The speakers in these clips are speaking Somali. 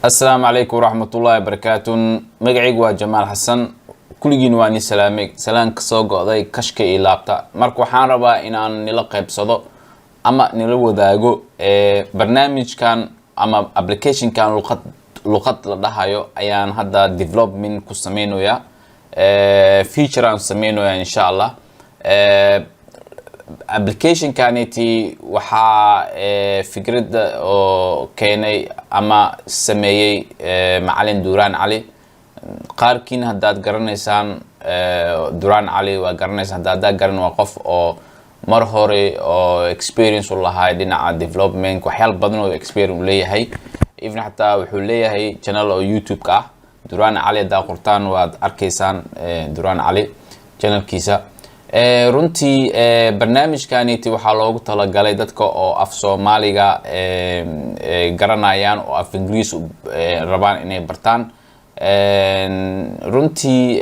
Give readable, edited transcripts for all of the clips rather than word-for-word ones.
السلام عليكم ورحمة الله وبركاته. مقعيق وجمال حسن كلجين واني سلامك سلام كسوق ضي كشك إلابتا مركو حان ربا إن نلقى بصدق أما نلو داغو برنامج كان أما application كان لغة لدهايو أيان هذا development كسمينو يا feature عن سمينو يا إن شاء الله application كانتي وحا فكرة كيني أما سميي معلن دوران علي قاركين هداد قرنيسان دوران علي وقرنيسان هداد قرن وقف أو مرهوري أو experience والله هاي دينا development وحيال بدنو experience ليه هاي even حتى وحوليه هاي channel أو يوتيوب كا دوران علي دا قرطان وأركيسان دوران علي channel كيسا runtii barnaamijkaniti waxaa loogu talagalay dadka oo af Soomaaliga garanayaan oo af Ingiriis rabaan inay bartaan runtii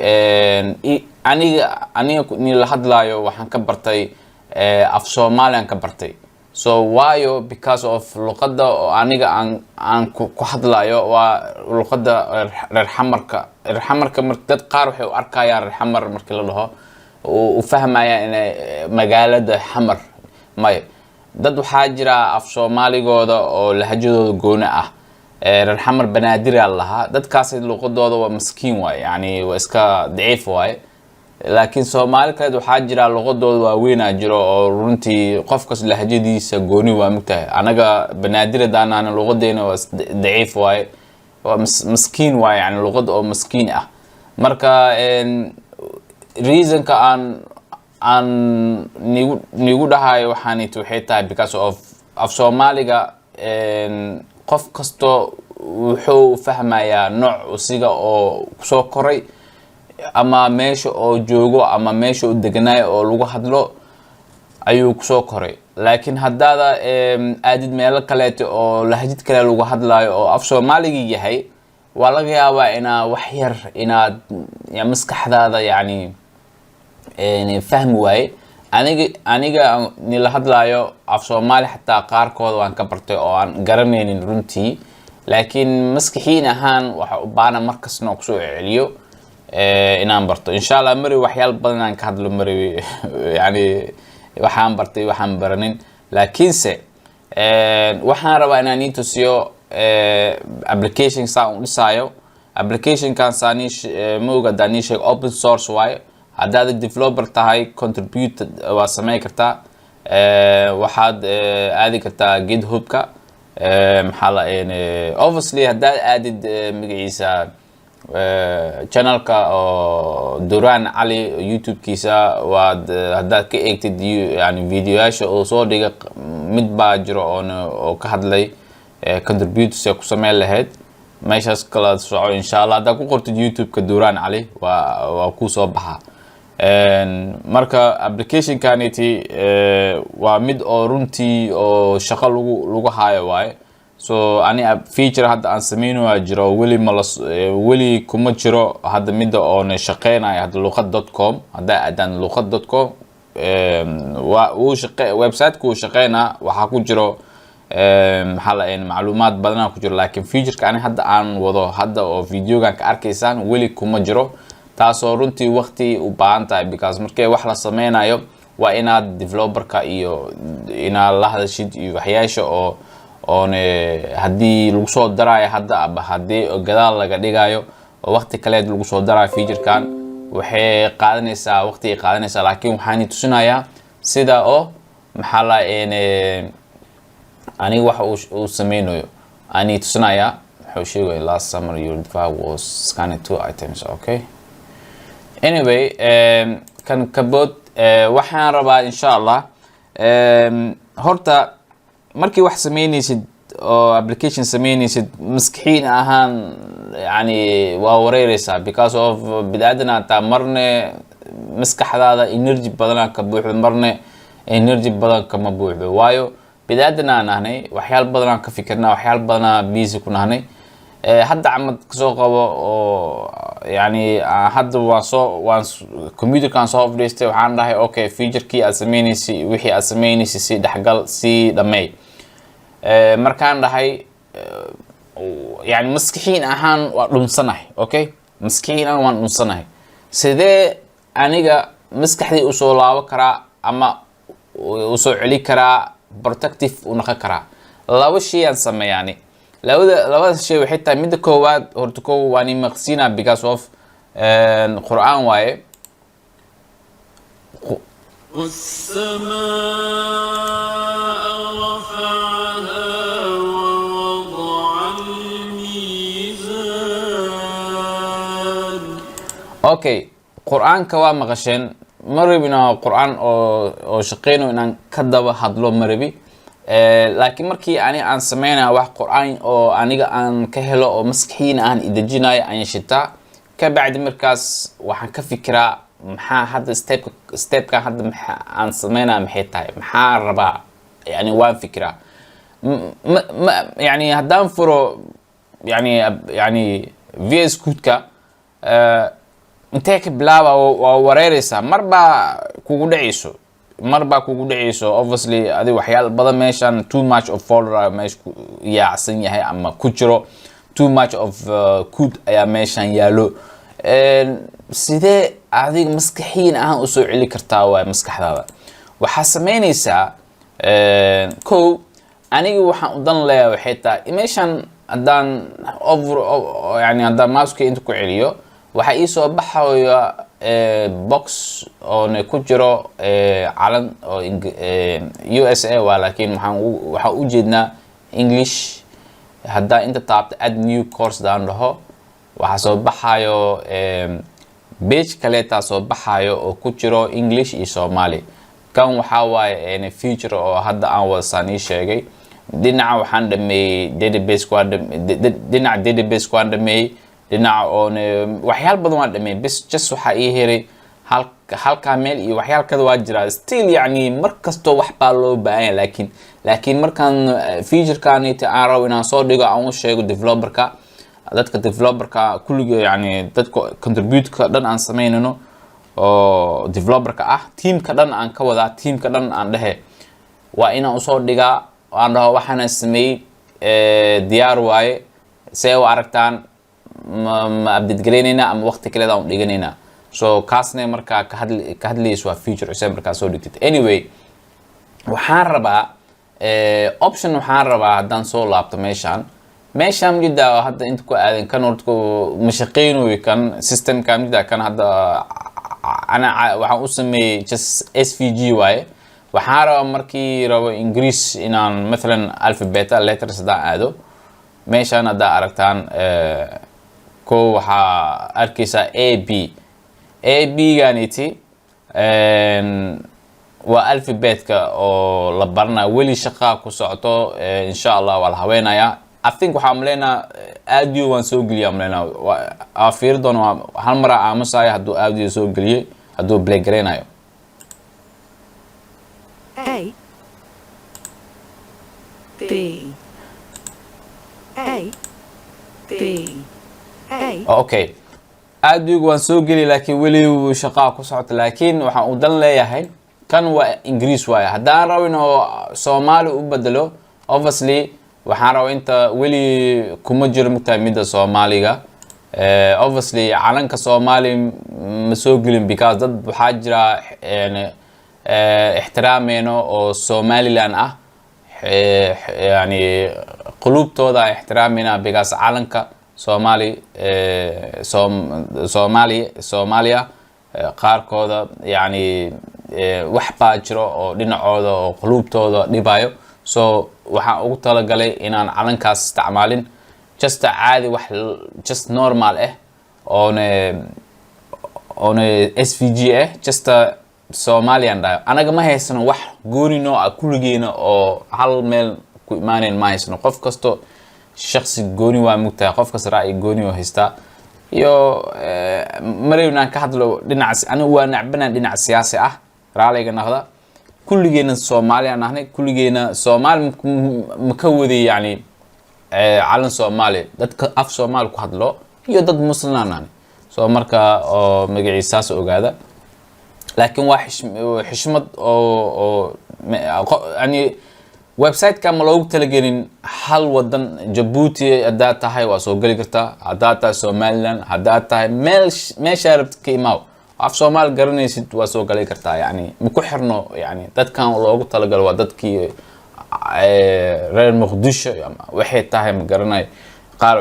aniga ni la hadlayo waxaan ka bartay af Soomaalian ka bartay so waayo because of luqadda oo aniga aan ku hadlayo waa luqadda reer xamarka dad qaar waxay u arkayaan reer xamar markii la dhaho وفهمايا إن مجالد حمر ماي دد وحاجرة في Soomaali جودا أو لهجة جونة الحمر بنادر الله دد كاسد لقط جودا ومسكين واي يعني وإسكا ضعيف واي لكن Soomaali كده وحاجرة لقط جودا وين أجرا أو رنتي قفكس لهجة دي سجوني ومكته أنا جا بنادر دانا أنا لقط دينا ضعيف واي ومسكين واي يعني لقط أو مسكين مركا reason ka aan nigu dhahayo waxaanito waxay tahay because of Soomaaliga qof kasto wuxuu fahmayaa nooc usiga oo soo koray ama meesha oo joogo ama meesha uu deganaay oo lagu hadlo ayuu ku soo koray laakiin haddaada aadid meel kale oo lahjad kale lagu hadlayo oo af Soomaaliga yahay waa laga yaabaa ina wax yar inaad maskaxdaada yani فهم واي aniga ni la hadlayo af Soomaali xataa qaarkood waan ka bartay oo aan garanaynin runtii laakiin maskaxiin ahaan waxa u baahan markasna ku soo celiyo inaan barto insha Allah mari waxyaal badan aan ka hadlo mari yani waxaan bartay waxaan baranin laakiinse waxaan rabaa inaan inta siyo application saa u dhisayo application kan saanish mooga danish open source way haddaad developer tahay contribute waa sameey kartaa waxaad aadi kartaa GitHub-ka maxaa la obviously haddaad aadid magaciisa channel-ka oo Duraan Ali YouTube-kiisa waad haddaad ka eegtid yani videoyaasha oo soo dhiga mid baa jiro oo ka hadlay contribute ku sameey lahayd meeshaas kala soco insha Allah haddaad ku qortid YouTube-ka Duraan Ali waa ku soo baxa marka application kaniti waa mid oo runtii oo shaqo lagu haayo waay so ani feature hadda aan sameeyno jiro weli kuma jiro hadda mid oo shaqeynay hadda luqad.com hadda adan luqad.com waa uu shaqeey website ku shaqeynaa waxa ku jiro maxaa la macluumaad badan ku jiro laakiin feature ka ani hadda aan wado hadda oo videogan ka arkaysaan weli kuma jiro taasoo runtii waqti u baahan tahay because markay wax la sameynayo waa inaad developer-ka iyo inaad la hadashid iyo waxyaasha oo haddii lagu soo darayo hadda aba haddii gadaal laga dhigayo oo waqti kale lagu soo darayo feature-kan waxay qaadanaysaa waqti qaadanaysaa laakiin waxaan tusinayaa sida oo maxaa la aniga wax uu sameynayo ani tusinayaa wuxuu sheegay last summer your device was scanned 2 items okay anyway kan kabod waxaan rabaa insha Allah horta markii wax sameynaysid oo application sameynaysid maskaxiin ahaan yani waa wareeraysaa because of bid'adana ta marne maskaxdaada energy badan ka buuxdo marne energy badan kama buuxdo waayo bid'adana nahnay waxyaal badan ka fikirnaa waxyaal badan busy ku nahnay hadda amad soo qabo oo يعني hadda waan computer kan soo fadhiistay waxaan dhahay okay feature-kii aad sameynaysi wixii aad sameynaysi si dhaxgal si dhamay markaan dhahay يعني maskixiin ahaan waa dhunsanahay okay maskixiin aan waan dhunsanahay sidee aniga maskaxdii u soo laabo karaa ama u soo celi karaa protective u noqon karaa laba shay aan sameeyani labada shay waxay tahay midda koowaad horta waan maqsina because of Qur'aan waaye والسماء رفعها ووضع الميزان. Okay Qur'aanka waa maqasheen maribina Qur'aan oo shaqeeyno inaan ka daba hadlo maribi laakiin markii aan sameeyna wax Qur'aan oo aniga aan ka helo oo maskixiin aan idajinayo aan shitaa ka bacdi markaas waxaan ka fikiraa maxaa hadda stepka hadda aan sameeyna maxay tahay maxaa rabaa yani waan fikiraa yani haddaan furo yani VS Code-ka intee ka bilaaba waa wareeraysaa marba kugu dhacayso obviously adi waxyaalo badan meeshan too much of folder meesha yaacsan yahay ama ku jiro too much of code ayaa meeshan yaalo sidee adiga maskaxiin ahaan u soo celi kartaa waa maskaxdaada waxa sameynaysaa aniga waxaan u dan leeyahay waxay tahay meeshan haddaan yani haddaan mouse-ka inta ku celiyo waxa ii soo baxaya box oo ku jiro calan oo USA waa laakiin waxaan u jeednaa English hadda inta taabto add new course daan dhaho waxa soo baxayo page kale taa soo baxayo oo ku jiro English iyo Somali kan waxa waaye feature oo hadda aan wasaani sheegay dhinaca waxaan dhameeyay database waan dhameeyay dhinaca oo waxyaal badan waan dhameeyay bis just waxa ii heray halka meel iyo waxyaal kale waa jira still yani markasto wax baa loo baahan laakiin markan feature-kan aan rabo inaan soo dhigo aan u sheego dadka developerka kulliga yani dadka contribute-ka dhan aan sameynano oo developerka ah teamka dhan aan ka wadaa teamka dhan aan dhahe waa inaan u soo dhigaa aan dhaho waxaan sameeyay diyaar waaye see u aragtaan ma update galeynayna ama waqti kale aan dhiganayna so kaasne marka ka hadlayso waa feature cusub marka soo dhigtid anyway waxaan rabaa option waxaan rabaa haddaan soo laabto meeshan mujida hadda inta ku aadan kan horta ma shaqeynayo kan systemka mujida kan hadda ana waxaan u sameeyay just SVG waaye waxaan rabaa markii rabo English inaan مثلا alphabet letters da aado meeshan hadda aragtaan ko waxa arkaysa AB ganiti waa alphabetka oo la barna weli shaqa ku socoto insha Allah wal haweenaya I think waxa amleena audio waan soo geliyaa amleena fiir doon hal mar aamusay haduu audio soo geliyay haduu play gareenayo okay audio waan soo geliyay laakiin weli shaqa ku socoto laakiin waxaan u dan leeyahay kan waa English waaye haddaan rabo inuu Soomaali u bedelo obviously waxaan rabaa inta weli kuma jiro mugtaamida Soomaaliga obviously calanka Soomaali ma soo gelin because dad waxaa jira ixtiraameeno oo Somaliland ah yani qulubtooda ixtiraamina because calanka Soomaaliya qaarkooda yani wax baa jiro oo dhinacooda oo qulubtooda dhibayo so waxaan ugu talagalay inaan calankaas isticmaalin just caadi wax just normal on SVG just Somalian dhayo anaga ma haysano wax gooni noo ah kulligeena oo hal meel ku imaaneen ma haysano qof kasto shakhsi gooni waa mugtaa qof kasta ra'yi gooni oo haysta iyo marayna ka hadlo dhinac anigu waa nacbana dhinac siyaasi ah raaliga naqda kulligeena Soomaaliya nahnay kulligeena Soomaali ma ka waday yani calan Soomaali dadka af Soomaali ku hadlo iyo dad muslimaan soo marka oo magaciisaas ogaada laakiin waa xishmad oo yani website ka ma loogu talagelin hal wadan Djibouti hadaa tahay waa soo gali kartaa hadaa tahay Somaliland hadaa tahay meesha rabtid ka imaaw af Soomaali garanaysid waa soo gali kartaa yani ma ku xirno yani dadkan loogu talagal waa dadkii reer Muqdisho waxay tahay ma garanay qaar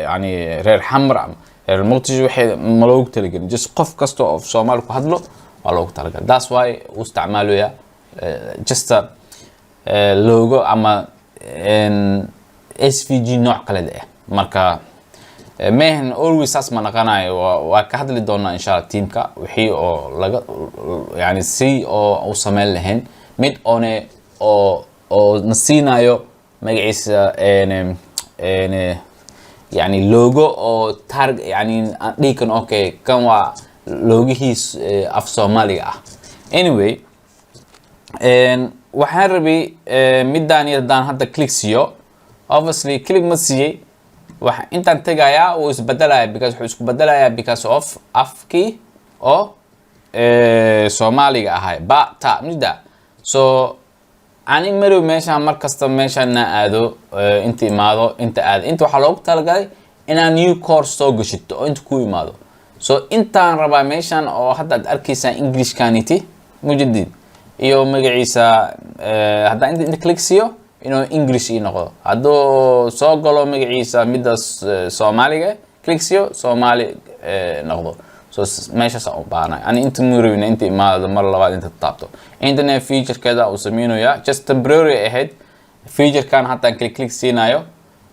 yani reer Xamar ama reer Muqdisho waxay ma loogu talagelin just qof kasto oo Soomaali ku hadlo waa loogu talagal that's why uu isticmaalaya just logo ama SVG nooc kale ah marka mehen always as ma naqanayo waa ka hadli doonaa insha Allah teamka wixii oo laga yani si oo u sameyn lahayn mid oo nasiinayo magaciisa yani logo oo targ yani dhiikan okay kan waa logihiis af Soomaaliga ah anyway waxaan rabay midaan yadaan hadda click siyo obviously click ma siiyay wax intaan tagayaa oo isbedelayaa because wuxuu isku bedelayaa because of afki oo Soomaaliga ahay ba ta mida so ani marow meesha markasta meesha na aado inta imaado inta waxa loogu talagalay inaan new course soo gashito oo inta ku imaado so intaan rabaa meeshan oo hadda aad arkaysaa English kaniti mujadid iyo magaciisa hadda inta click siyo inuu English ii noqdo hadoo soo galo magaciisa midas Soomaaliga click siyo Soomaali noqdo so meesha soo baanay ani inta muurayna inta imaado mar labaad inta taabto internet feature kada uu sameeynaya just temporary ahead feature kan hatta click siinayo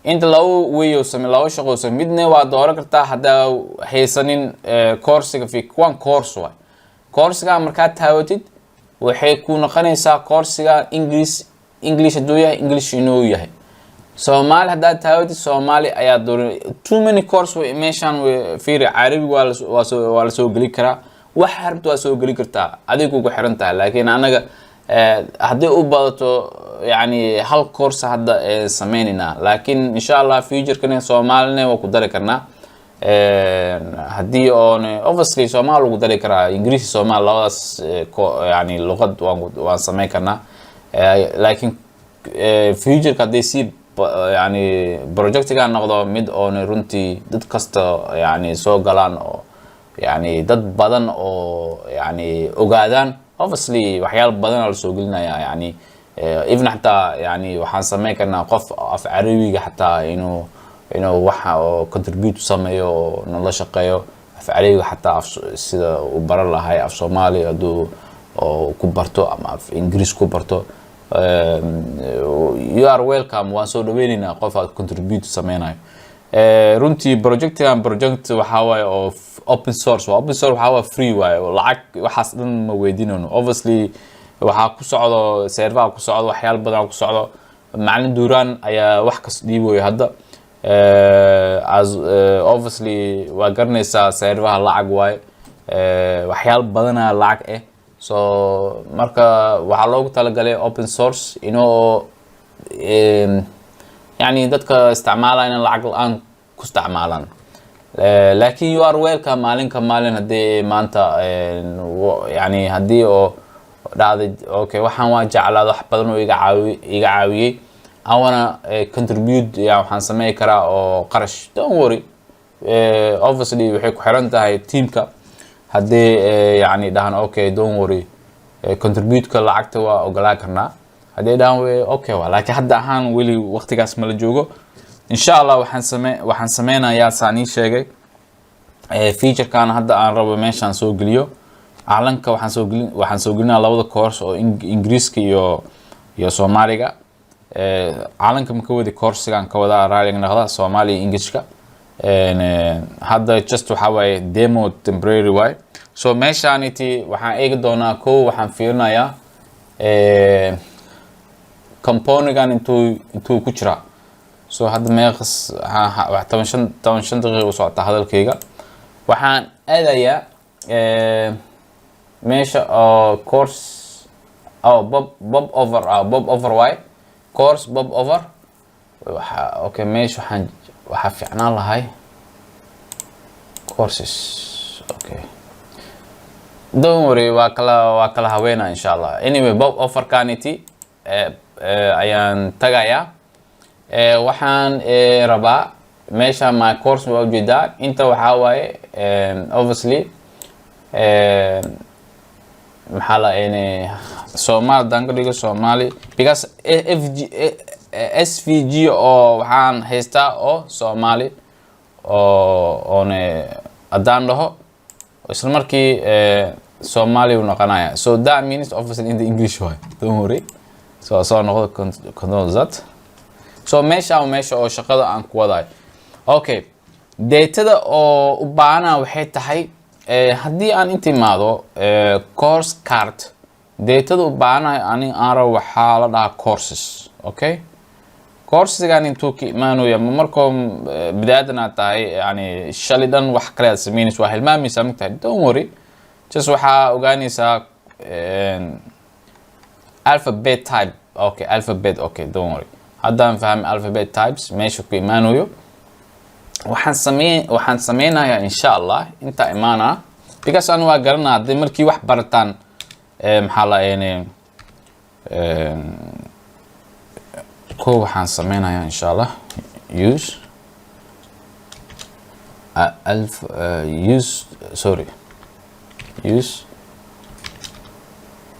inta law way uu sameeyo law shaqo soo midna waa dooran kartaa hadda haysanin course-ga fi one course way course-ga marka taawatid waxay ku noqonaysaa course-ga English haduu yahay English inuu yahay Soomaali hadaa taawatid Soomaali ayaa dooran too many course way meeshan fiir Carabi waa la soo gali karaa wax harabto waa soo gali kartaa adigu ku xiran tahay laakiin anaga hadii u badato yani hal course hadda sameynina laakiin insha Allah future-kan Soomaalina waa ku dari karnaa hadii on obviously Soomaali ugu dari karaa English Soomaali labadaas yani luqad waan sameyn karnaa laakiin future-ka hadii si yani project-ga noqdo mid oo runtii dad kasta yani soo galaan oo yani dad badan oo yani ogaadaan obviously waxyaalo badan la soo gelinaya yani even hatta yani waxaan sameyn karnaa qof af Carabiga hatta inuu waxa oo contribute sameeyo nolol shaqeeyo af Carabiga hatta sida uu baran lahay af Soomaali haduu ku barto ama af English ku barto you are welcome waan soo dhaweynaa qof aad contribute sameynayo runtii project waxa way oo open source waxa waa free way lacag waxaas dhan ma weydiinano obviously waxa ku socdo server ku socdo waxyaal badan ku socdo macallin Duran ayaa wax kas dhiiboy hadda as obviously waa garanaysaa server lacag way waxyaal badan lacag so marka waxa loogu talagalay open source inoo yani dadka isticmaalayna lacag aan ku isticmaalaan laakiin you are welcome maalin hadii maanta yani hadii oo dhacday okay waxaan waa jeclaado wax badan oo iga caawiyay I wanna contribute waxaan sameey karaa oo qarash don't worry obviously waxay ku xiran tahay teamka hadii yani dhahan okay don't worry contribute-ka lacagta waa ogolaa karnaa hadii dhahan way okay waa laakiin hadda ahaan wali waqtigaas ma la joogo insha Allah waxaan sameynayaa saani sheegay feature-kan hadda aan rabo meeshan soo geliyo caalanka waxaan soo gelinaa labada course oo Ingiriiska iyo Soomaaliga caalanka ma ka wadi course-gan ka wada raaliga noqda Soomaali Englishka hadda just waxa way demo temporary way so meeshaaniti waxaan eegi doonaa waxaan fiirinayaa component-gan intuu ku jira so hadda meeqas wax 15 daqiiqo socota hadalkayga waxaan aadayaa meesha course bob over way course bob over waxa okay meesha waxa fiicnaan lahay courses okay don't worry waa kala haweena insha Allah anyway bob over kaniti ayaan tagayaa. Waxaan rabaa meesha my course waa ujeedaa inta waxaa waaye obviously maxaa la Soomaali haddaan ka dhigo Soomaali because SVG oo waxaan haystaa oo Soomaali oone haddaan dhaho isla markii Somali uu noqonaya. So that means obviously in the English way. Don't worry. So noqdo control that. So meesha oo shaqada aan ku wadaay. Okay. Datada oo u baahana waxay tahay haddii aan intimaado course card datada u baahana ani aan rabo waxaa la dhahaa courses. Okay. Courses-gaan intuu ka imaanaya markoo bidaadana tahay yani shalidan wax kale aad sameynayso waa hilmaamaysaa magtahay. Don't worry. Just waxaa ogaanaysaa alphabet type. Okay, alphabet. Okay, don't worry. Haddaan fahmi alphabet types meesha ku imaanayo waxaan sameynayaa insha Allah inta imaana because aan waa garanaa haddii markii wax barataan maxaa la ko waxaan sameynayaa insha Allah use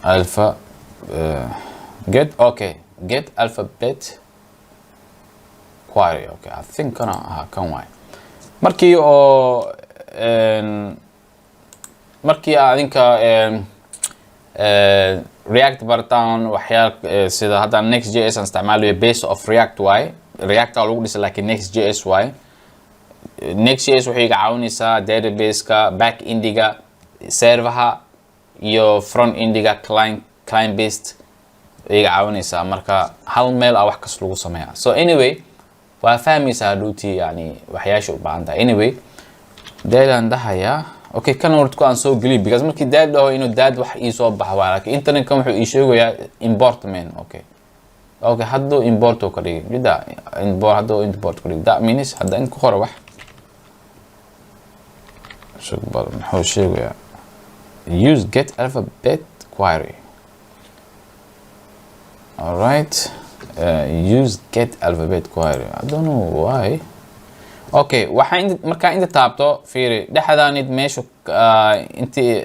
alpha get alphabet query. Okay, I think kan waay markii oo markii adinka React barataan waxyaal sida hadda Next.js aan isticmaalayo base of React waay React aa lagu dhisay laakiin Next.js waay Next.js waxay ka caawinaysaa database-ka back-endiga server-ha iyo front-endiga client based ay ka caawinaysaa marka hal meel wax kas lagu sameeyaa. So anyway waa fahmaysaa duuti yani waxyaasha u baahan tahay. Anyway daadaan dhahayaa okay kan horta aan soo geliyo because markii daad dhaho inuu daad wax ii soo baxo laakiin internet kan wuxuu ii sheegayaa import main. Okay hadda import oo ka dhigay bida import ka dhigay that means hadda in ku qoro wax shaqbal maxuu sheegayaa use get alphabet query. All right. Use get alphabet query. I don't know why. Okay, waxaan marka inta taabto fiiri dhaxdaanid meesha intii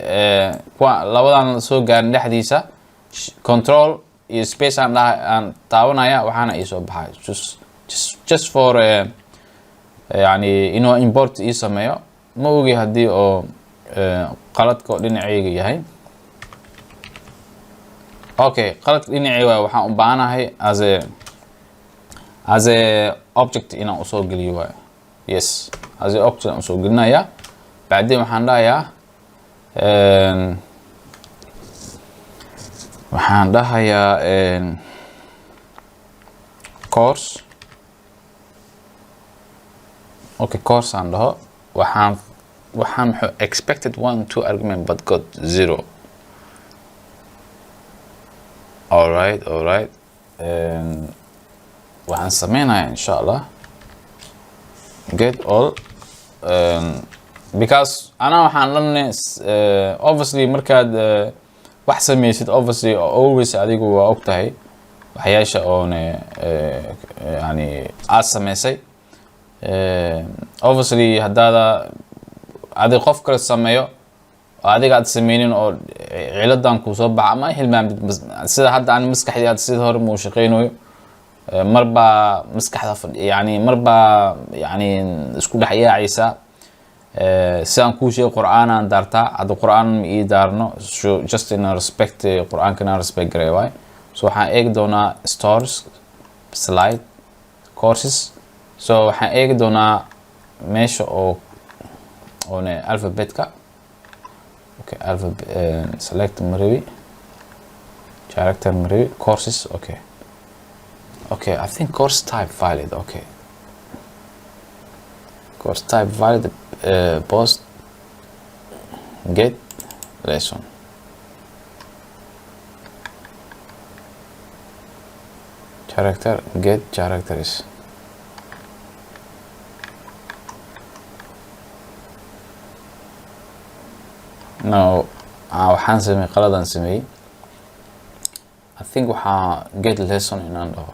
labadan soo gaarin dhaxdiisa control iyo space aan taabanaya waxaana ii soo baxay just for yani inuu import ii sameeyo ma ogi haddii oo qaladka dhinacayga yahay. Okay, qaladka dhinacayga waa waxaan u baahanahay as a object inaan usoo geliyo waay. Yes, as a object aan usoo gelinaya bacdeen waxaan dhahayaa course. Okay, course aan dhaho waxaan expected 1 2 argument but got 0. all right waxaan sameynayaa insha Allah get all because ana waxaan lanay obviously markaad wax sameysid obviously always adigu waa ogtahay waxyaasha oo yani aad sameysay obviously haddaada adiga qof kale sameeyo adiga aad sameynin oo ciladan ku soo baxa ama hilmaamid sida hadda aan maskaxdayda sida hore mu shaqeynayo marba maskaxda yani marba yani isku dhaxyaacaysa sidaan ku sheegay Qur'aan aan daartaa hadda Qur'aan ma ii daarno just in respect Qur'aan kana respect garay waay. So waxaan eegi doonaa stores slide courses. So waxaan eegi doonaa meesha oo alphabetka. Okay, alphabet select Marawi character Marawi courses. Okay, I think course type valid. Okay, course type valid. Post get lesson. Character get characters. No, waxaan sameeyay qaladan sameeyay I think waxaa get lesson inaan dhaho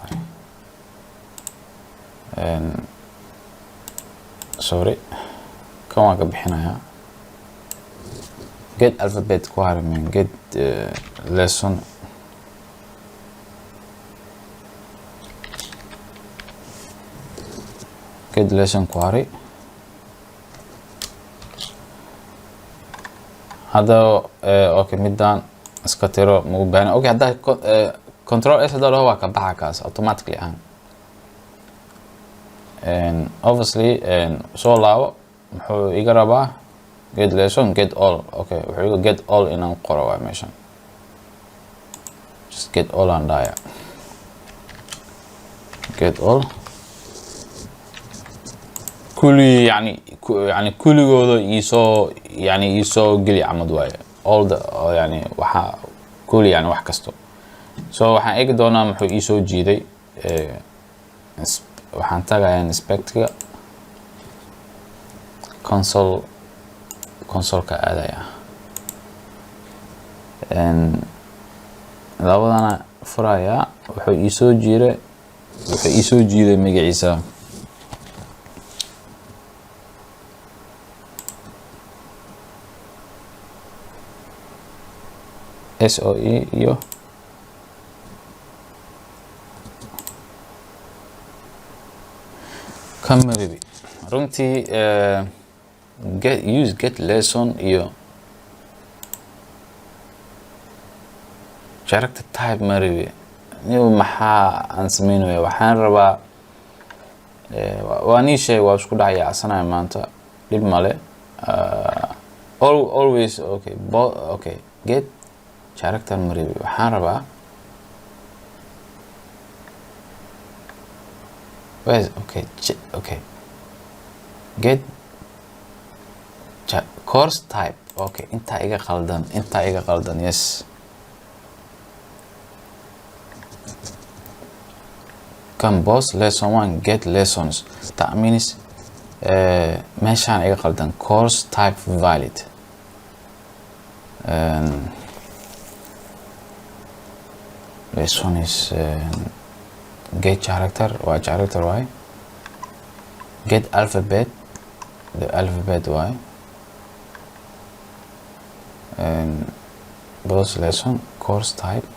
sorry kan waan ka bixinayaa get alphabet ku harimen get lesson get lesson ku hari هذا اوكي midaan iska tiro ma u baahan okay hadda control s hadda waa ka baxa kaas automatically and obviously soo laabo muxuu iga rabaa get lesson get all okay wuxuu iga get all inaan qoro waa meeshan just get all and daya get all كل يعني كلigooda iisoo geli camad waaye all the يعني waxa kuli yani wax kasto so waxaan eegi doonaa muxuu iisoo jiiday waxaan tagayaa inspectga console-ka aadaya labadana furaya wuxuu iisoo jiiday magaciisa SOE iyo kamaribi runtii get lesson iyo character type maribi niyo maxaa aan sameynaya waxaan rabaa waa niishay waa isku dhacaya asana maanta dib male always okay get character maribi waxaan rabaa okay get course type okay inta iga qaldan yes compose lesson 1 get lessons that means meeshaan iga qaldan course type valid this one is get character y get alphabet the alphabet y and both lesson course type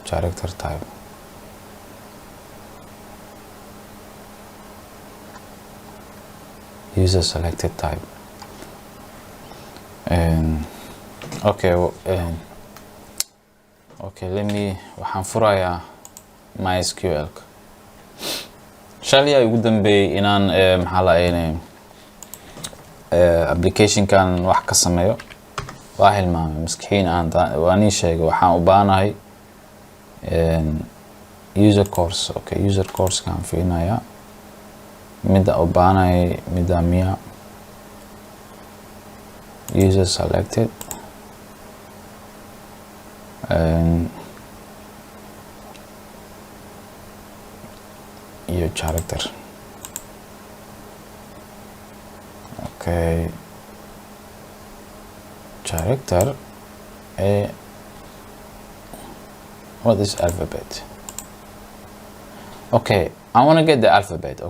character type user selected type and okay waxaan furayaa MySQL shalay ugu dambeeyay inaan maxaa la eenay application-kan wax ka sameeyo waa hilmaamay miskiin aan waani sheegay waxaan u baanahay user course user course kan fiinaya mida u baanahay mida miya user selected your character character what is alphabet I want to get the alphabet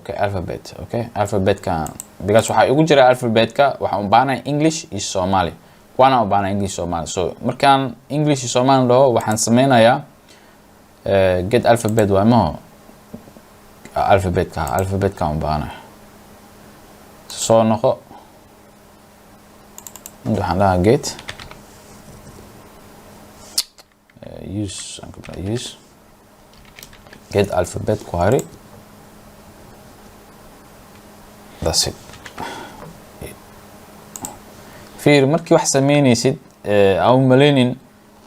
alphabet kan because waxa igu jira alphabet ka waxaan u baanahay English iyo Somali waana u baanahay English Somali so markaan English iyo Somali loo waxaan sameynayaa get alphabet waa ma alphabet ka u baanahay soo noqo waxaan lahaa get use get alphabet query that's it fiir markii wax sameynaysid aw maleenin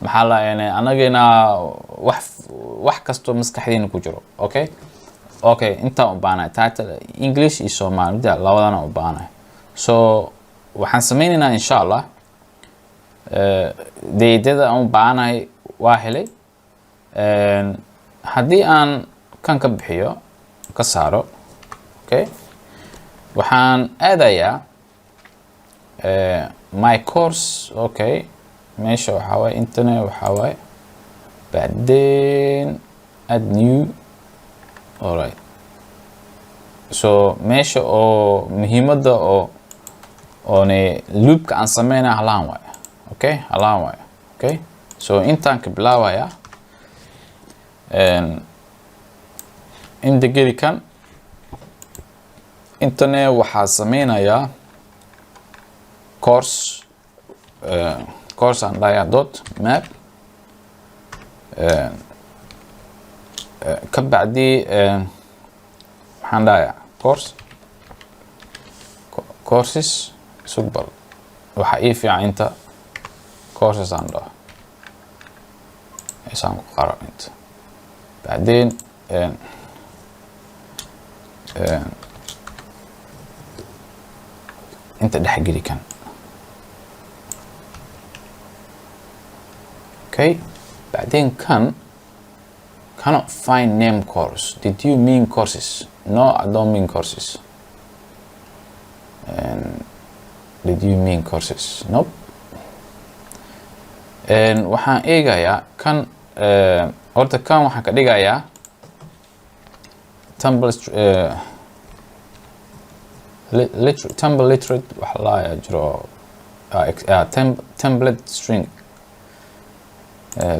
maxaa la yani anagina wax kasto maskaxdeena ku jiro okay inta u baanahay title English iyo Somali labadana u baanahay so waxaan sameynaynaa insha Allah deedada aan u baanahay waa helay haddii aan kan ka bixiyo ka saaro waxaan aadayaa my course meesha waxaa waaye intana waxaa waaye بعدين add new. alright, so meesha oo muhiimada oo ne loopka aan sameynaa halaan waaye. Okay, halaan waaye. Okay, so intaan ka bilaabaya inta geli kan intane waxaa sameynayaa course aan dhayaa dot map ka bacdi waxaan dhayaa courses sugbal waxaa ii fiican inta courses aan dhaho isaan ku qaro inta بعدين انت دحقلي كان. okay, بعدين cannot find name course. Did you mean courses? No, I don't mean courses. And did you mean courses? Nope. And waxaan eegayaa kan horta kan waxaan ka dhigayaa tumble literate wax la jiro template string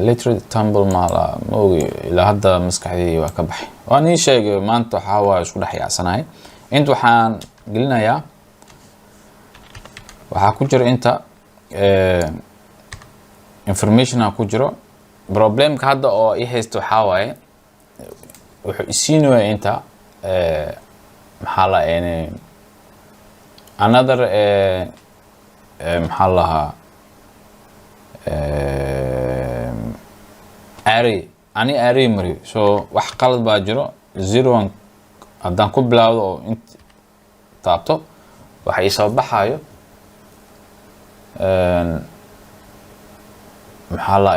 literate tumble mala moogi ila hadda maskaxdii waa ka baxay. waan ii sheegay maanta waxa waa isku dhaxyaasanahay. inta waxaan gelinayaa waxa ku jira inta information ku jiro. problemka hadda oo ii haysto waxa waaye wuxuu isiinaya inta maxaa la another maxaa lahaa array ani array mari. so wax qalad baa jiro 0 haddaan ku bilaawdo oo inta taabto waxa ii soo baxayo maxaa la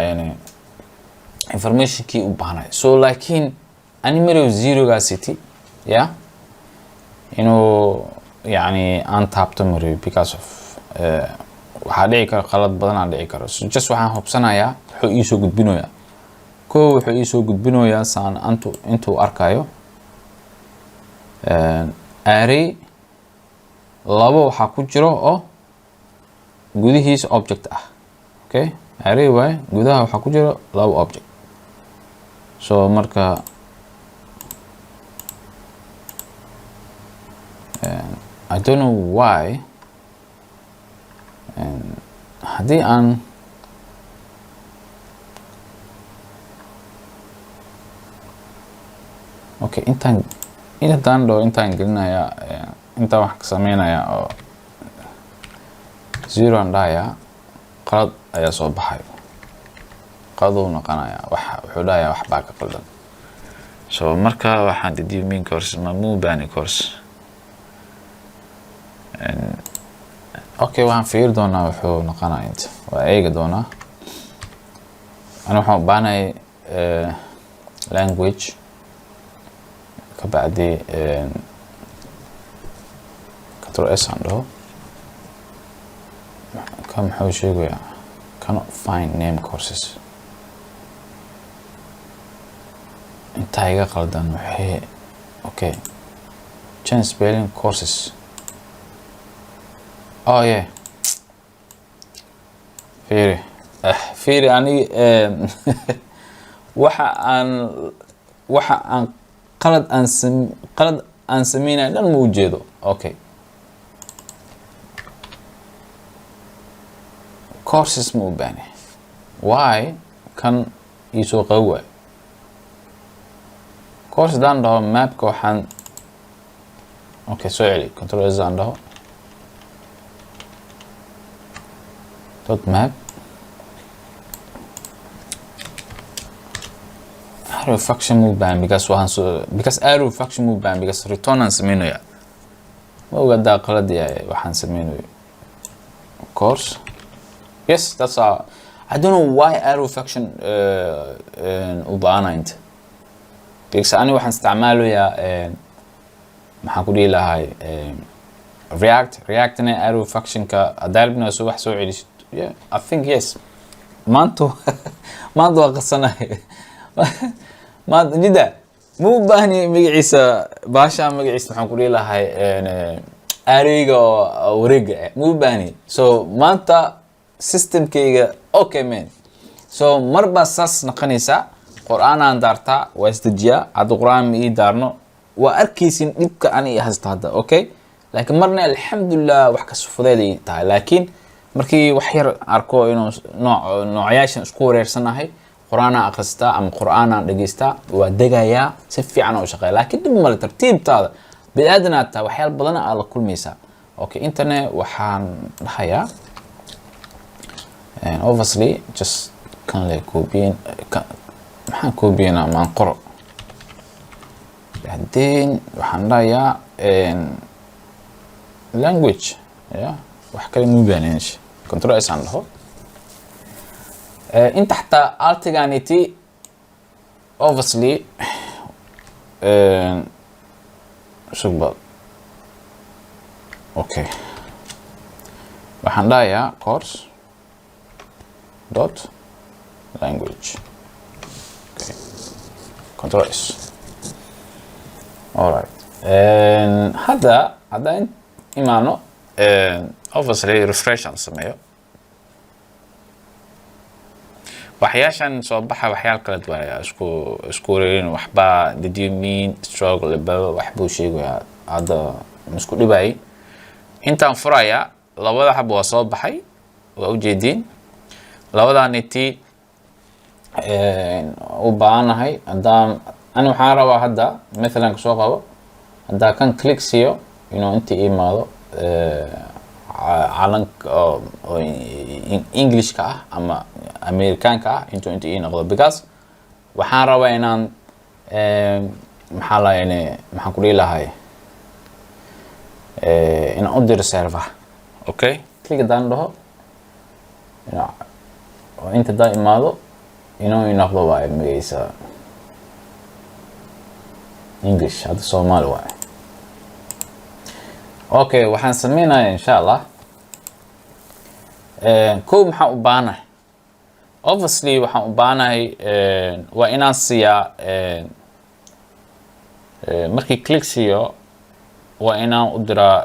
information kii u baahnay. so laakiin ani mari 0 ga city ya inuu yani aan taabto mari because of waxaa dhici kara qalad badan aan dhici karo. so just waxaan hubsanayaa wuxuu ii soo gudbinayaa wuxuu ii soo gudbinayaa saan intuu arkayo array labo waxa ku jiro oo gudihiisa object ah. okay, array way gudaha waxa ku jiro labo object. so marka I don't know why haddii aan okay intaan gelinaya intaan wax ka sameynaya oo 0 aan dhahayaa qalad ayaa soo baxayo. qaduu noqonaya wuxuu dhahayaa wax baa ka qaldan. so marka waxaan did you mean course ma muu baani course. okay, waxaan fiir doonaa wuxuu noqonaya inta waa eegi doonaa. ana waxaan u baanahay language ka bacdi control s aan dhaho kan muxuu sheegayaa cannot find name courses. inta iga qaldan waxay okay change spelling courses. oh yeah, fiiri ani waxa aan qalad aan sameynay dhan ma ujeedo. okay, courses ma u baahne. why kan ii soo qawa course daan dhaho mapka waxaan okay soo celi control s aan dhaho dot map arrow function move ban because arrow function move ban because return aan sameynaya ma ogaadaa qalad yahay waxaan sameynayo. course yes, that's all. I don't know why arrow function u baanaynta because ani waxaan isticmaalayaa maxaan ku dhihi lahay reactna arrow function ka adaalbna soo wax soo celisid. yeah, I think yes maanta maanta waa qasanahay maanta jida muu baahni magaciisa baasha magaciisa waxaan ku dhihi lahay areyga oo wareega muu baahni so maanta systemkayga okay man so marba saas naqanaysa quraanaan daartaa waa isdajiyaa hadda quraan ma ii daarno waa arkaysin dhibka aan ii haysto hadda okay laakiin marna alxamdulillah wax ka sufudeeday tahay laakiin markii wax yar arko inuu noocayaashan isku wareersanahay quraana akhristaa ama quraana dhageystaa waa degayaa si fiican oo shaqeeya laakiin dib ma la tartiibtaada bid'aadanaata waxyaal badan aad la kulmaysaa okay internet waxaan dhahayaa and obviously just kan le koobiyeen maxaan koobiyeenaa maan qoro hadeen waxaan dhahayaa language yeah wax kale muu baahneensh control s aan dhaho inta xataa altiganity obviously sugbad okay waxaan dhahayaa course dot language okay control s all right hadda imaano obviously refresh aan sameeyo waxyaashan soo baxa waxyaal kala duwan isku wareerin waxba did you mean struggle about waxbuu sheegayaa hadda isku dhibay intaan furaya labada xab waa soo baxay waa u jeedin labada niti u baanahay hadaan ani waxaan rabaa hadda mesela soo qabo hadda kan click siyo inuu inta imaado calanka oo English ka ah ama American ka ah intuu inta ii noqdo because waxaan rabaa inaan maxaa la maxaan ku dhihi lahay inaan u diro server okay click daan dhaho inta daa imaado inuu ii noqdo waa magaysa English hadda Soomaali waa okay waxaan sameynaa insha Allah ko maxaa u baanahay obviously waxaan u baanahay waa inaan siyaa markii click siyo waa inaan u diraa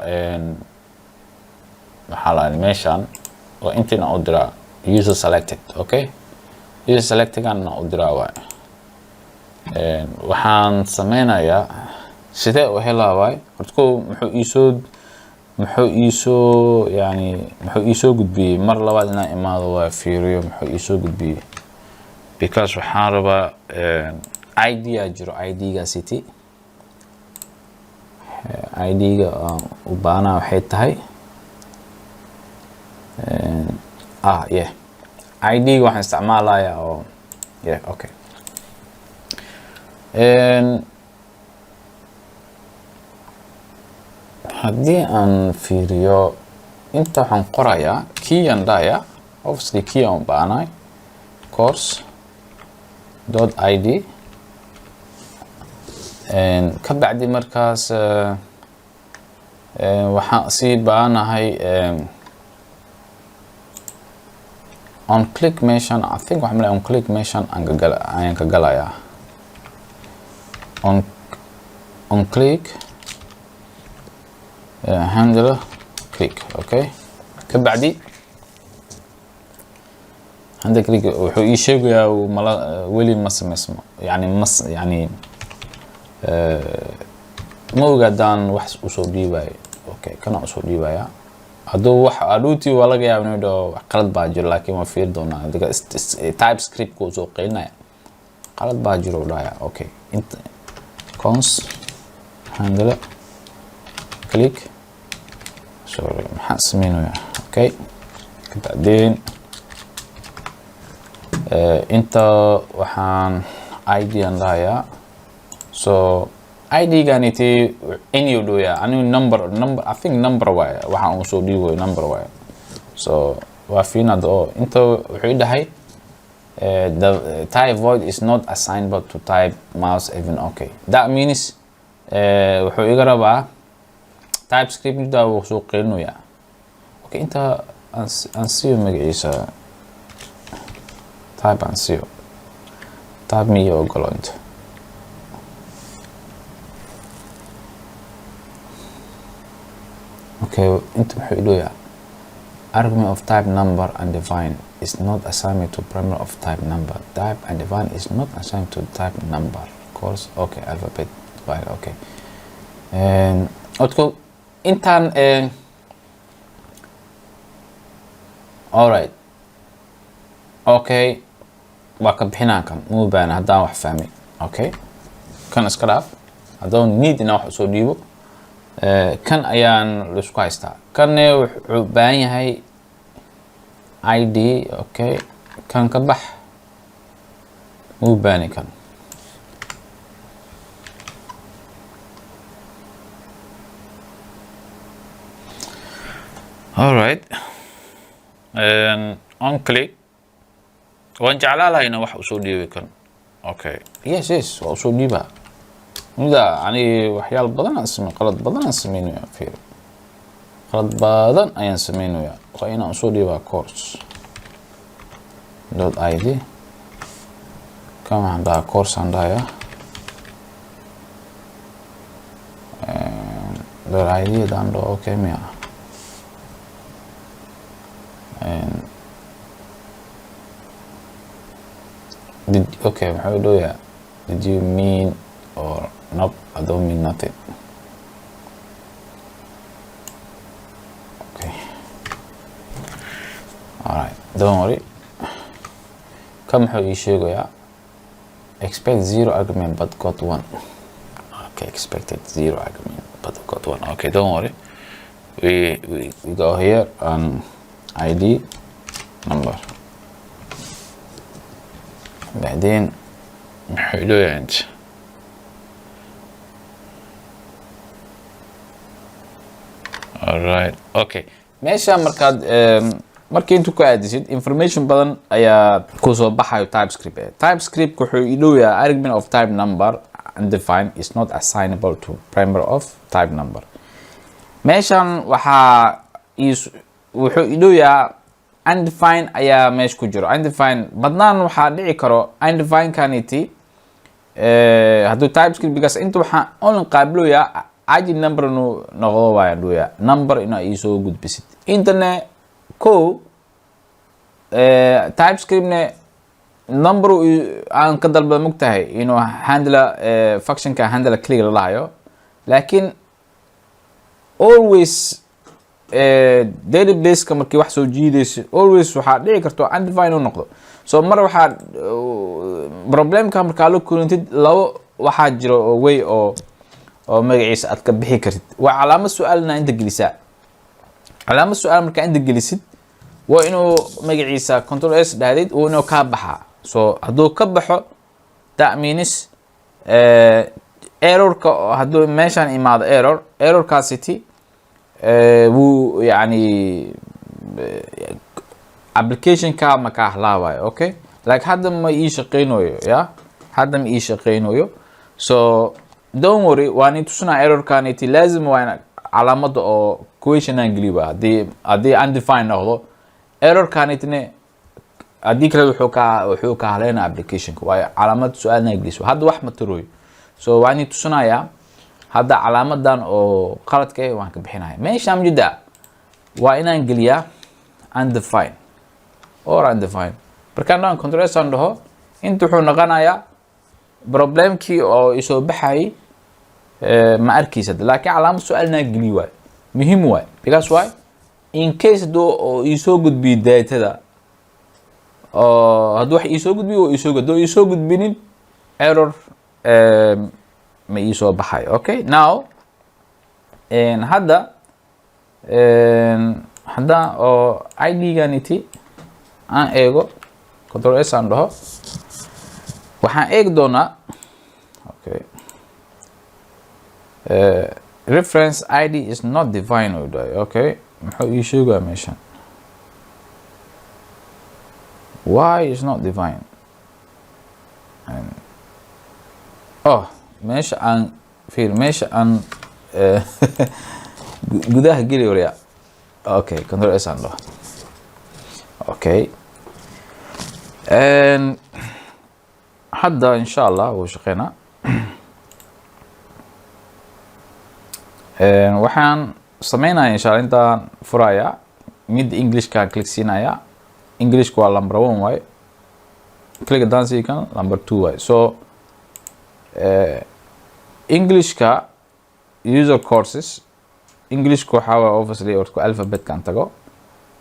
maxaa la meeshan waa intina u diraa user selected okay user selected aan u diraa waa waxaan sameynayaa sidee u helaa waay horta muxuu iisoo gudbiyey mar labaad inaan imaado waa fiiriyo muxuu iisoo gudbiyey because waxaan rabaa ID aa jiro ID-ga city ID-ga u baanaa waxay tahay yeah ID-ga waxaan isticmaalayaa oo yeah okay haddii aan fiiriyo inta waxaan qorayaa keyaan dhahayaa obviously key aan u baanahay course dot id ka bacdi markaas waxaan sii baanahay on click meeshan I think waxaan leeyahay on click meeshan ayaan ka galayaa on click handle click okay kabacdi handle click wuxuu ii sheegayaa weli ma sameysmo yani ma ogaadaan wax usoo dhiibaya okay kana usoo dhiibaya hadduu wax adhuutii waa laga yaabaa inuu dhaho wax qalad baa jiro laakiin waa fiir doonaa typescript ku soo qeynaya qalad baa jiro dhahaya okay inta cons handle click sorry maxaan sameynaya okay kabacdeen inta waxaan id aan dhahayaa so id ganiti any doya anu number I think number way waxaan uu soo dhiibo number way so waa fiinado inta wuxuu dhahay the type void is not assignable to type mouse even okay that means wuxuu iga rabaa TypeScript da uu soo qeynaya okay inta aan sii magaciisa type aan siiyo type miyo ogolo inta okay inta muxuu idhoyaa argument of type number undefined is not assigned to primary of type number. Type undefined is not assigned to type number. Course okay alphabet file okay and outcome intaan alright okay waa ka bixinaan kan muu baana haddaan wax fahmay okay kan iska dhaaf haddaan need inaan wax usoo dhiibo kan ayaan laisku haystaa kanne wuxuu baahan yahay id okay kan ka bax muu baani kan alright on click waan jeclaa lahaa inaan wax usoo dhiibay kan okay yes waa usoo dhiibaa muda ani waxyaal badan aan sameyn qalad badan aan sameynaya fiir qalad badan ayaan sameynaya waa inaan usoo dhiibaa course dot id kama aan dhahaa course aan dhahayaa dot id daan dhaho okay miya okay maxaa u dhowyaa did you mean or nope I don't mean nothing okay alright don't worry kan muxuu ii sheegayaa expect 0 argument but got 1 okay expected 0 argument but got 1 okay don't worry we go here on id number بعدين حلو يعني alright okay meesha markii intu ku aadisid information badan ayaa ku soo baxayo typescript wuxuu idhoyaa argument of type number undefined is not assignable to primary of type number meeshan wuxuu idhoyaa undefined ayaa meesha ku jiro undefined badnaan waxaa dhici karo undefined kanity hadduu typescript because inta waxaan only qaabiloyaa ajib number inuu noqdo waaya dhoyaa number inaa iisoo gudbisid intane ko typescriptne number aan ka dalbada mogtahay inuu handler functionka handler click la lahayo laakiin always database-ka markii wax soo jiidayso always waxaa dhici karto undefined u noqdo so mar waxaa problemka markaa la kulantid labo waxaa jiro oo way oo magaciisa aad ka bixi kartid waa calaamad su-aalna inta gelisaa calaamad su-aal markaa inta gelisid waa inuu magaciisa control s dhahdid oo inuu kaa baxaa so hadduu ka baxo that means errorka hadduu meeshaan imaado errorkaasiti wuu yani applicationka ma ka halaabayo okay like hadda ma ii shaqeynayo ya hadda ma ii shaqeynayo so don't worry waan intusuna errorkaniti laazim waa calaamada oo question aan geliba haddii undefined noqdo errorkanitne haddii kale wuxuu ka haleynaa applicationka waa calaamad su-aalna geliso hadda wax ma taroyo so waan intusunaya hadda calaamadan oo qaladka ah waan ka bixinaya meesha mujida waa inaan geliyaa undefined or undefined markaan dhan control s aan dhaho inta wuxuu noqonayaa problemkii oo isoo baxayay ma arkaysa laakiin calaamad su-aalna geli waay muhiim waay because why in case oo isoo gudbiyo datada oo hadduu wax isoo gudbiyo oo isoo gudbinin error ma isoo baxay okay now hadda oo id-ganiti aan eego control s aan dhaho waxaan eegi doonaa okay reference id is not defined okay muxuu ii sheegaa meeshan why is not defined meesha aan fiir meesha aan gudaha geli waryaa okay control s aan dhaho okay hadda insha allah wuu shaqeynaa. waxaan sameynaya insha allah intaan furaya mid Englishka click siinaya. Englishka waa number 1 way, click dansi kan number 2 way. So Englishka user courses, Englishka waxaa waa obviously orku alphabet kan tago.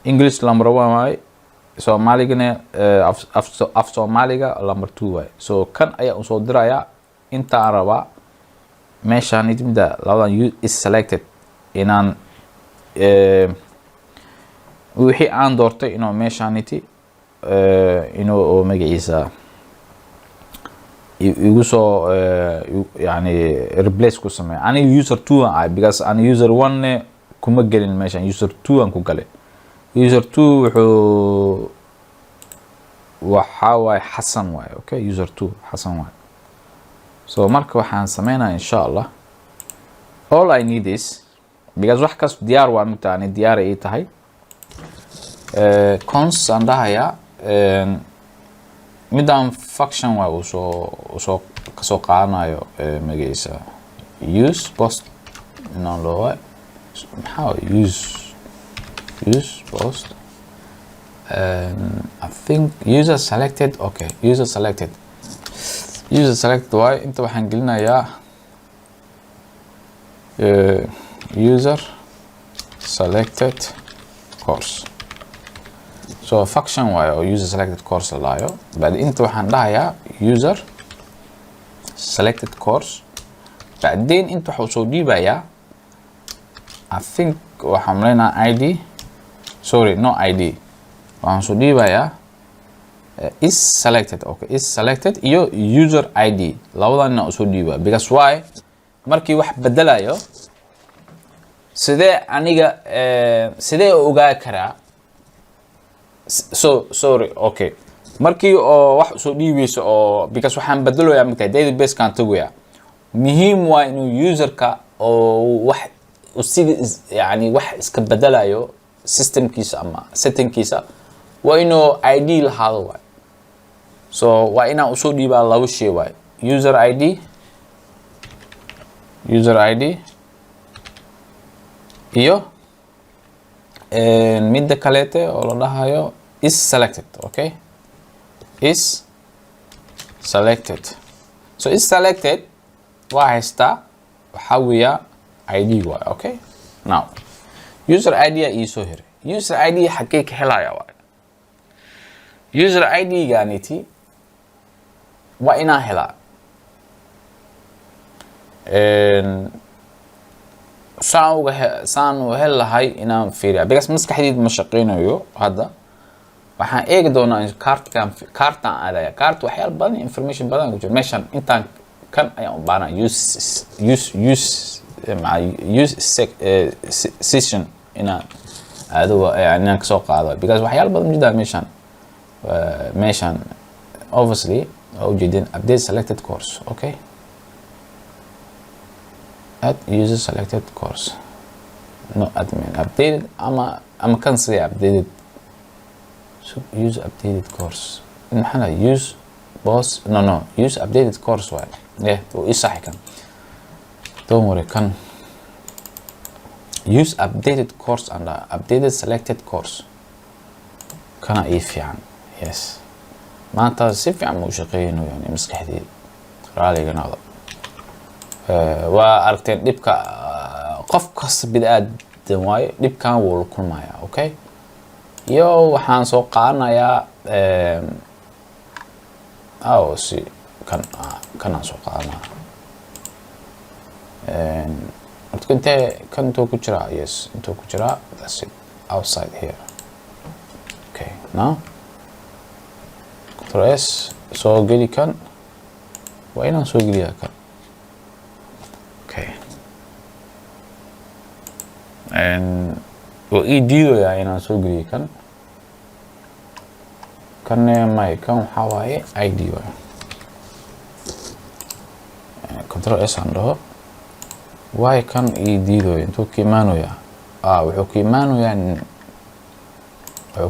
English number 1 way, Soomaaligana af Soomaaliga number 2 way. So kan ayaa u soo diraya inta aan rabaa meeshaan idimda labadan is selected inaan wixii aan doortay inuu meeshaaniti inuu magaciisa igu soo yani replace ku sameeyo. Ani user 2 aan because ani user 1 kuma gelin meeshaan, user 2 aan ku galay. User 2 wuxuu waxa waay Xasan waay. Okay, user 2 Xasan waay. So marka waxaan sameynaa insha Allah, all I need is because wax kas diyaar waa mitaani diyaar ay tahay. Cons aan dhahaya midaan function waa usoo kasoo qaadanayo magaciisa use post inaan loo waay maxaa use post I think user selected. Okay, user selected waay. inta waxaan gelinayaa user selected course. So function waay oo user selected course laayo, but inta waxaan dhahayaa user selected course. Bacdeen inta waxuu soo dhiibayaa I think waxaan maleynaa ID, sorry no ID, waxaan soo dhiibayaa is selected. Okay, is selected iyo user ID labadana u soo dhiibaa. Because why markii wax bedelayo sidee aniga sidee ogaa karaa. So sorry, okay, markii oo wax soo dhiibayso oo because waxaan bedelayaa markaa database kan tagaya muhiim waa inuu userka oo wax sida yani wax iska bedelayo systemkiisa ama settingkiisa waa inuu ID lahaado waay. So waa inaan usoo dhiibaa laba shay waay, user ID iyo midda kaleete oo la dhahayo is selected. Okay, is selected. So is selected waa haystaa waxaa weeyaa ID waay. Okay, now user ID ii soo hiray. User ID xagee ka helaya waay. User ID gaaniti waa inaan helaa saan u hel lahay inaan fiiriya because maskaxdayda ma shaqeynayo hadda. waxaan eegi doonaa kaartaan aadaya. kaart waxyaalo badan information badan ku jira meeshaan. intaan kan ayaan u baahnaa use session inaan aado inaan kasoo qaado because waxyaalo badan jira meeshaan obviously ujeedin update selected course. Okay, add user selected course, no admin updated ama kan sidee updated. So use updated course maxana use boss no use updated course waay. oo isax kan don't worry kan use updated course and updated selected course kana ii fiican. Yes, maanta si fiican u shaqeeyno yani maskaxdayda raaliga noqdo. waa aragteen dhibka qof kasta bid'aadan waaye dhibkan wuu la kulmayaa. Okay, iyo waxaan soo qaadanayaa si kanaan soo qaadanaa kan intuu ku jiraa. Yes, intuu ku jiraa. That's it, outside here. Okay, now Ctrl S soo geli kan waa inaan soo geliyaa kan. Okay, oo ii diidayaa inaan soo geliyo kan may kan waxaa waaye ID waaye. Ctrl S aan dhaho waaye kan ii diidayo intuu ka imaanayaa wuxuu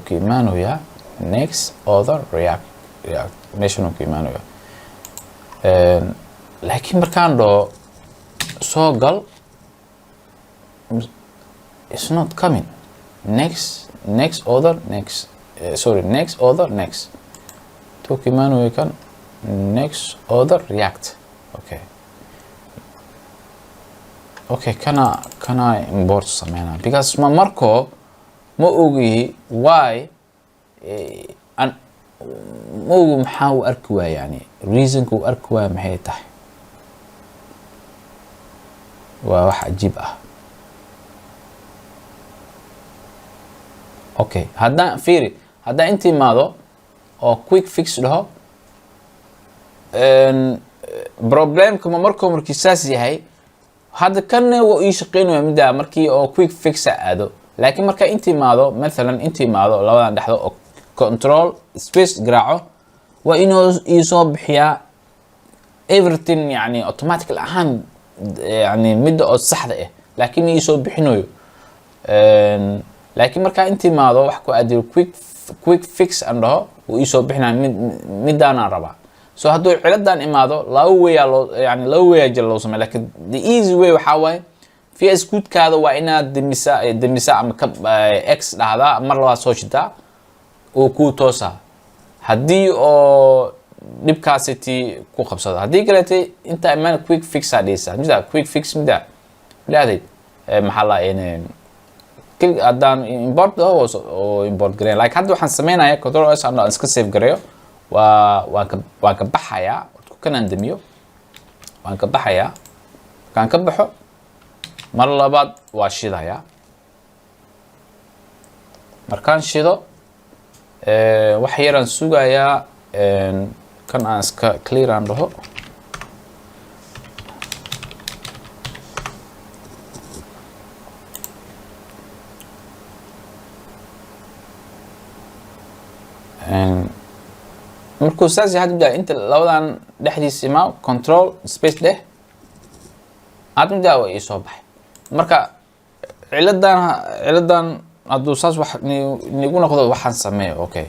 ka imaanayaa next other React react meeshan ku imaanayo laakiin markaan dhaho soo gal it's not coming next order next sorry next order next to ku imaanayo kan next order react okay kana import sameeyna because marko ma ogi why an ma ogi maxaa u arki waay yani reasonka u arki waay maxay tahay waa wax ajiib ah okay haddaan fiiri haddaan intii maado oo quick fix dhaho problemka markuu markiisaas yahay hadda kanna waa ii shaqeynaya midda markii oo quick fix aado laakiin marka intii maado mesela intii maado labadan dhaxdo oo control space garaaco waa inuu ii soo bixiyaa everything yani automatic ahaan yani midda oo saxda ah laakiin ii soo bixinayo laakiin marka intii maado wax ku aadiyo quick fix andho uu ii soo bixinaa midana raba so hadduu ciladan imaado laba way jira loo sameeyo laakiin the easy way waxa waaye VS Code-kaada waa inaad demisa ama x dhahdaa mar labaad soo shitaa oo ku toosa haddii oo dhibkaasiti ku qabsado haddii kaleete inta imaan quick fix adhaysa mida quick fix mida leedahay maxaa la kil haddaan import oo import gareyn like hadda waxaan sameynaya control s aan iska save gareeyo waan ka baxayaa kanaan damiyo waan ka baxayaa kan ka baxo mar labaad waa shidaya markaan shido wax yaraan sugayaa kan aan iska clear aan dhaho markuu saas yahay hadda inta labadan dhexdiisa imaa control space dheh aad midda waa ii soo baxay marka ciladan hadduu saas wax nigu noqdo waxaan sameeyo okay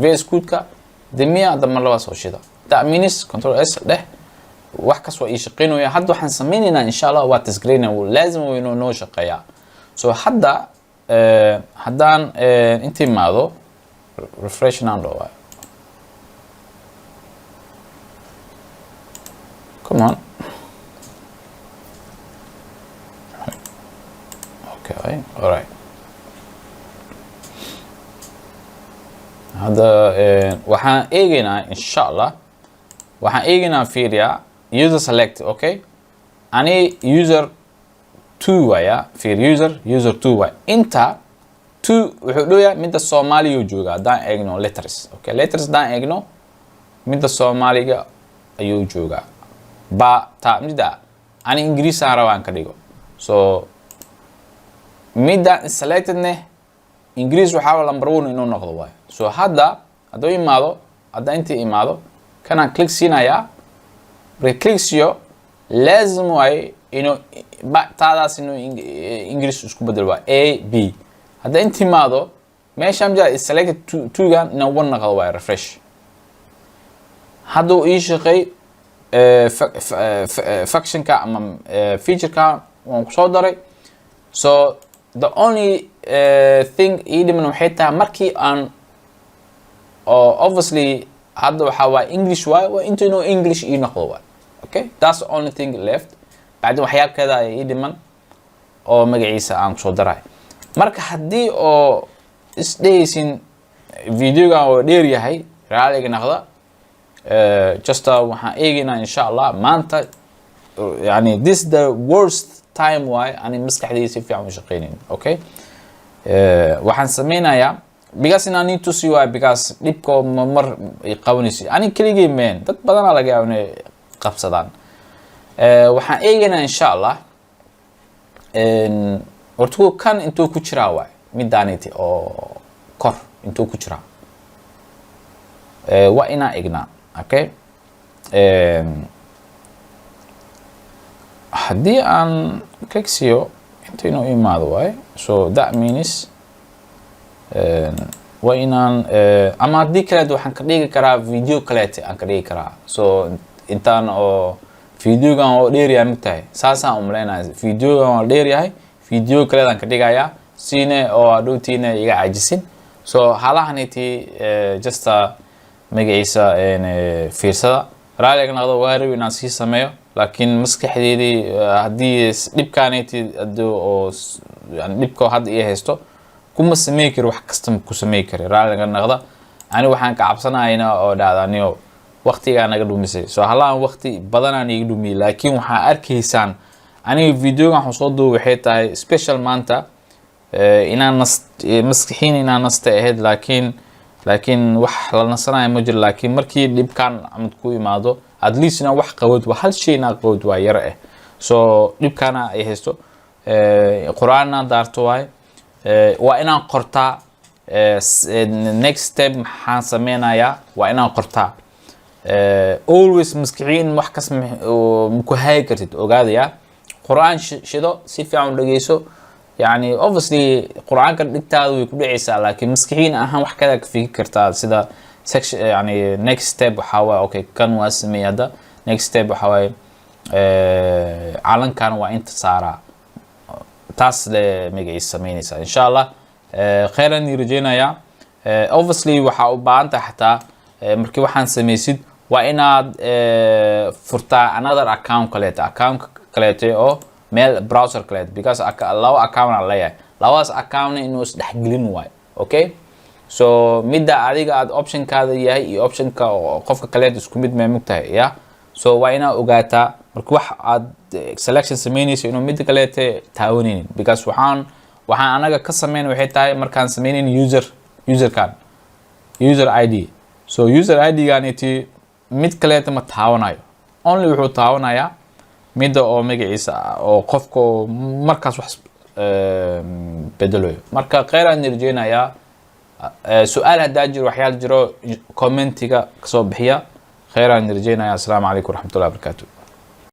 VS Code-ka demiya hadda mar labaad soo shida that means control s dheh wax kas waa ii shaqeynaya hadda waxaan sameynaynaa insha Allah waa tasgreyna laazim waa inuu noo shaqeeyaa so hadda haddaan intii maado refresh naan dhaho come on okay all right hada waxaan eegaynaa insha Allah waxaan eegaynaa fiiriya user select okay ani user 2 waya fiir user 2 way inta 2 wuxuu dhoyaa midda Soomaaliya jooga hadaan eegno letters okay letters daan eegno midda Soomaaliga ayuu joogaa ba ta midda ani English aan rabaan ka dhigo so midda selected ne English waxa number 1 inuu noqdo way so hadda haduu imaado hadda intii imaado kana click siinaya click siyo lazim way inuu ba taadaas inuu English isku bedel waa a b hadda intii imaado meesha amjaa selected 2 gan inuu 1 noqdo way refresh haduu ii shaqay function ka ama feature ka waan ku soo daray so the only thing idman waxay tahay markii aan obviously hadda waxa waa English waa inta inuu English ii noqdo waa okay that's the only thing left baad waxyaabkeeda ay idman oo magaciisa aan ku soo daray marka hadii oo isdhaysin videoga oo dheer yahay raaliga noqda just waxaan eegaynaa insha Allah maanta yani this the worst time why ani maskaxdayda fiican u shaqeynay okay waxaan sameynayaa because I need to see why because dibko mar qabanaysi ani kaligay meen dad badan laga yaabo inay qabsadaan waxaan eegaynaa insha Allah hortu kan intuu ku jiraa way midaaniti oo kor intuu ku jiraa waa ina eegnaa okay haddii aan click siyo inta inuu imaado way so that means waa inaan ama haddii kaleet waxaan ka dhigi karaa video kaleete aan ka dhigi karaa. So intaan oo videogan oo dheer yahay matahay saasaan umaleynaya videogan oo dheer yahay video kaleet aan ka dhigayaa siine oo adhowtiina iga cajisin. So halahaniti just magaciisa fiirsada raaliga noqdo waa rabi inaan sii sameeyo laakiin maskaxdeedii haddii dhibkaaniti oo yani dhibka hadda ii haysto kuma sameey karo wax kasta ku sameey karo raaliga noqda. Ani waxaan ka cabsanaynaa oo dhaadaniyo waqtiga naga dhumisay. So halaan waqti badan aan iga dhumiyay laakiin waxa arkaysaan aniga videogan waxaan soo duubay waxay tahay special maanta inaan maskaxiin inaan nasta ahayd laakiin wax la nasanayo ma jiro. laakiin markii dhibkan amad ku imaado at least inaan wax qabad waa hal shay inaan qabad waa yar ah. So dhibkana ay haysto quraanna daarto waay waa inaan qortaa next step maxaan sameynayaa waa inaan qortaa. Always maskaxiin wax kas ku hay kartid ogaadaya quraan shido si fiican u dhageyso. يعني obviously قرآن كان دكتور ويكون عيسى لكن مسكين أهم واحد كذا في كرتا سيدا section يعني next step وحاول أوكي كان واسمي هذا next step وحاول علن كان وإنت صارا تاس لميجي يسميني إن شاء الله خيرا يرجينا يا obviously وحاول بانت حتى مركي وحن سميسيد وإنا فرتا another account كليته أو meel browser kaleed because laba account aan leeyahay labadaas account inuu isdhexgelin waayo. Okay, so midda adiga aad optionkaada yahay iyo optionka qofka kaleed isku mid ma mugtahay ya. So waa inaa ogaataa marka wax aad selection sameynayso inuu midda kaleed taawanaynin because waxaan anaga ka sameyn waxay tahay markaan sameynin user ID. So user ID gaaniti mid kaleed ma taawanayo only wuxuu taawanayaa midda oo magaciisa oo qofka markaas wax bedelayo. marka qeyraan nirjeenaya su'aal hadaa jiro waxyaal jiro commentiga kasoo bixiya. qeyraan nirjeenaya. Assalaamu calaykum waraxmatullaahi wabarakaatuh.